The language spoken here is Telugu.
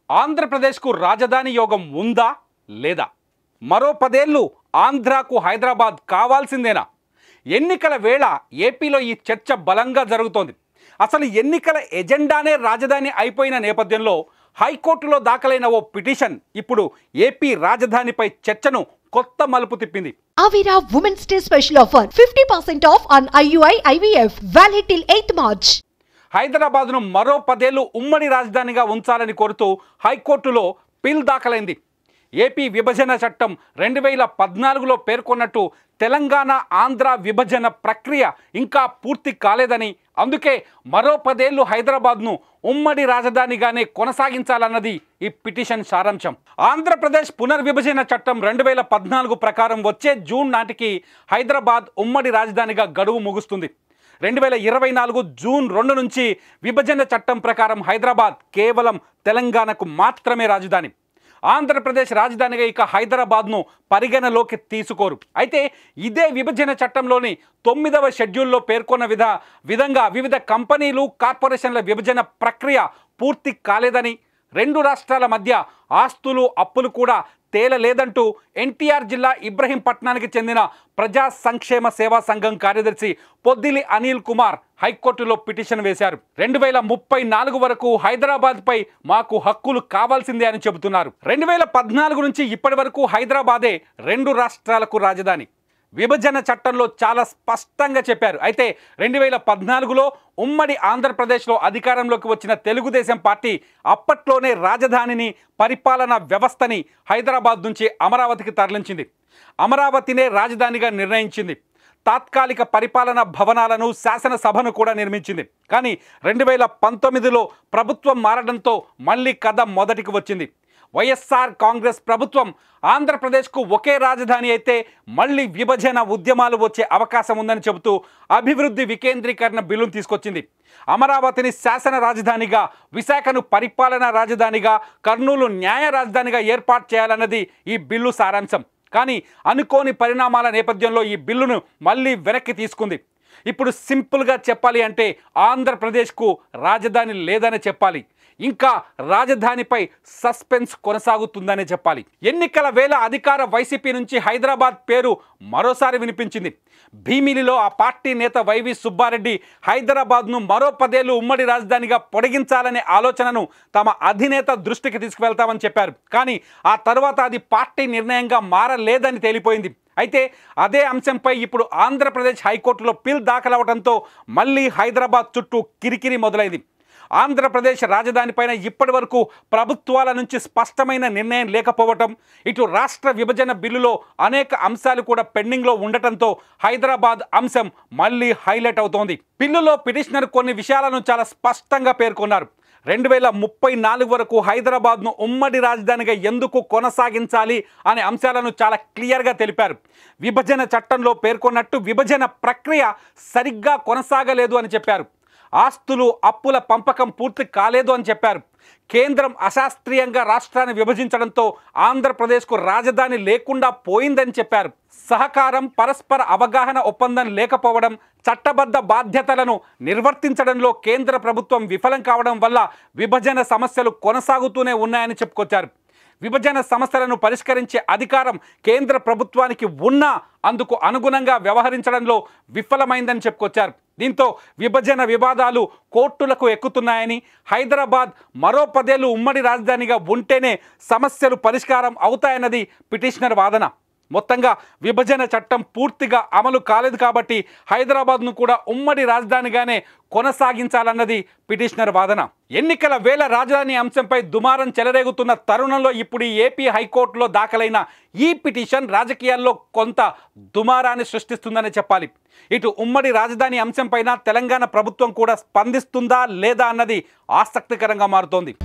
ఆంధ్రప్రదేశ్కు రాజధాని యోగం ఉందా లేదా? మరో 10 ఏళ్లు ఆంధ్రాకు హైదరాబాద్ కావాల్సిందేనా? ఎన్నికల వేళ ఏపీలో ఈ చర్చ బలంగా జరుగుతోంది. అసలు ఎన్నికల ఎజెండానే రాజధాని అయిపోయిన నేపథ్యంలో హైకోర్టులో దాఖలైన ఓ పిటిషన్ ఇప్పుడు ఏపీ రాజధానిపై చర్చను కొత్త మలుపు తిప్పింది. Avira Women's Day special offer 50% off on IUI IVF valid till 8th March. హైదరాబాద్ను మరో 10 ఏళ్లు ఉమ్మడి రాజధానిగా ఉంచాలని కోరుతూ హైకోర్టులో పిల్ దాఖలైంది. ఏపీ విభజన చట్టం 2014లో పేర్కొన్నట్టు తెలంగాణ ఆంధ్ర విభజన ప్రక్రియ ఇంకా పూర్తి కాలేదని, అందుకే మరో 10 ఏళ్లు హైదరాబాద్ను ఉమ్మడి రాజధానిగానే కొనసాగించాలన్నది ఈ పిటిషన్ సారాంశం. ఆంధ్రప్రదేశ్ పునర్విభజన చట్టం 2014 ప్రకారం వచ్చే జూన్ నాటికి హైదరాబాద్ ఉమ్మడి రాజధానిగా గడువు ముగుస్తుంది. 2024 జూన్ 2 నుంచి విభజన చట్టం ప్రకారం హైదరాబాద్ కేవలం తెలంగాణకు మాత్రమే రాజధాని. ఆంధ్రప్రదేశ్ రాజధానిగా ఇక హైదరాబాద్ను పరిగణలోకి తీసుకోరు. అయితే ఇదే విభజన చట్టంలోని 9వ షెడ్యూల్లో పేర్కొన్న విధంగా వివిధ కంపెనీలు కార్పొరేషన్ల విభజన ప్రక్రియ పూర్తి కాలేదని, 2 రాష్ట్రాల మధ్య ఆస్తులు అప్పులు కూడా తేలలేదంటూ ఎన్టీఆర్ జిల్లా ఇబ్రహీంపట్నానికి చెందిన ప్రజా సంక్షేమ సేవా సంఘం కార్యదర్శి పొద్దిలి అనిల్ కుమార్ హైకోర్టులో పిటిషన్ వేశారు. 2034 వరకు హైదరాబాద్పై మాకు హక్కులు కావాల్సిందే అని చెబుతున్నారు. 2014 నుంచి ఇప్పటి వరకు హైదరాబాదే 2 రాష్ట్రాలకు రాజధాని. విభజన చట్టంలో చాలా స్పష్టంగా చెప్పారు. అయితే 2014లో ఉమ్మడి ఆంధ్రప్రదేశ్లో అధికారంలోకి వచ్చిన తెలుగుదేశం పార్టీ అప్పట్లోనే రాజధానిని, పరిపాలనా వ్యవస్థని హైదరాబాద్ నుంచి అమరావతికి తరలించింది. అమరావతినే రాజధానిగా నిర్ణయించింది. తాత్కాలిక పరిపాలనా భవనాలను, శాసనసభను కూడా నిర్మించింది. కానీ 2019లో ప్రభుత్వం మారడంతో మళ్ళీ కథ మొదటికి వచ్చింది. వైఎస్ఆర్ కాంగ్రెస్ ప్రభుత్వం ఆంధ్రప్రదేశ్కు ఒకే రాజధాని అయితే మళ్ళీ విభజన ఉద్యమాలు వచ్చే అవకాశం ఉందని చెబుతూ అభివృద్ధి వికేంద్రీకరణ బిల్లును తీసుకొచ్చింది. అమరావతిని శాసన రాజధానిగా, విశాఖను పరిపాలనా రాజధానిగా, కర్నూలు న్యాయ రాజధానిగా ఏర్పాటు చేయాలన్నది ఈ బిల్లు సారాంశం. కానీ అనుకోని పరిణామాల నేపథ్యంలో ఈ బిల్లును మళ్ళీ వెనక్కి తీసుకుంది. ఇప్పుడు సింపుల్గా చెప్పాలి అంటే ఆంధ్రప్రదేశ్కు రాజధాని లేదని చెప్పాలి. ఇంకా రాజధానిపై సస్పెన్స్ కొనసాగుతుందనే చెప్పాలి. ఎన్నికల వేళ అధికార వైసీపీ నుంచి హైదరాబాద్ పేరు మరోసారి వినిపించింది. భీమిలిలో ఆ పార్టీ నేత వైవి సుబ్బారెడ్డి హైదరాబాద్ను మరో 10 ఏళ్లు ఉమ్మడి రాజధానిగా పొడిగించాలనే ఆలోచనను తమ అధినేత దృష్టికి తీసుకువెళ్తామని చెప్పారు. కానీ ఆ తర్వాత అది పార్టీ నిర్ణయంగా మారలేదని తేలిపోయింది. అయితే అదే అంశంపై ఇప్పుడు ఆంధ్రప్రదేశ్ హైకోర్టులో పిల్ దాఖలవడంతో మళ్ళీ హైదరాబాద్ చుట్టూ కిరికిరి మొదలైంది. ఆంధ్రప్రదేశ్ రాజధానిపైన ఇప్పటి వరకు ప్రభుత్వాల నుంచి స్పష్టమైన నిర్ణయం లేకపోవటం, ఇటు రాష్ట్ర విభజన బిల్లులో అనేక అంశాలు కూడా పెండింగ్లో ఉండటంతో హైదరాబాద్ అంశం మళ్ళీ హైలైట్ అవుతోంది. బిల్లులో పిటిషనర్ కొన్ని విషయాలను చాలా స్పష్టంగా పేర్కొన్నారు. 2034 వరకు హైదరాబాద్ను ఉమ్మడి రాజధానిగా ఎందుకు కొనసాగించాలి అనే అంశాలను చాలా క్లియర్గా తెలిపారు. విభజన చట్టంలో పేర్కొన్నట్టు విభజన ప్రక్రియ సరిగ్గా కొనసాగలేదు అని చెప్పారు. ఆస్తులు అప్పుల పంపకం పూర్తి కాలేదు అని చెప్పారు. కేంద్రం అశాస్త్రీయంగా రాష్ట్రాన్ని విభజించడంతో ఆంధ్రప్రదేశ్కు రాజధాని లేకుండా పోయిందని చెప్పారు. సహకారం, పరస్పర అవగాహన ఒప్పందం లేకపోవడం, చట్టబద్ధ బాధ్యతలను నిర్వర్తించడంలో కేంద్ర ప్రభుత్వం విఫలం కావడం వల్ల విభజన సమస్యలు కొనసాగుతూనే ఉన్నాయని చెప్పుకొచ్చారు. విభజన సమస్యలను పరిష్కరించే అధికారం కేంద్ర ప్రభుత్వానికి ఉన్నా అందుకు అనుగుణంగా వ్యవహరించడంలో విఫలమైందని చెప్పుకొచ్చారు. దీంతో విభజన వివాదాలు కోర్టులకు ఎక్కుతున్నాయని, హైదరాబాద్ మరో 10 ఏళ్లు ఉమ్మడి రాజధానిగా ఉంటేనే సమస్యలు పరిష్కారం అవుతాయన్నది పిటిషనర్ వాదన. మొత్తంగా విభజన చట్టం పూర్తిగా అమలు కాలేదు కాబట్టి హైదరాబాద్ను కూడా ఉమ్మడి రాజధానిగానే కొనసాగించాలన్నది పిటిషనర్ వాదన. ఎన్నికల వేళ రాజధాని అంశంపై దుమారం చెలరేగుతున్న తరుణంలో ఇప్పుడు ఏపీ హైకోర్టులో దాఖలైన ఈ పిటిషన్ రాజకీయాల్లో కొంత దుమారాన్ని సృష్టిస్తుందని చెప్పాలి. ఇటు ఉమ్మడి రాజధాని అంశంపైన తెలంగాణ ప్రభుత్వం కూడా స్పందిస్తుందా లేదా అన్నది ఆసక్తికరంగా మారుతోంది.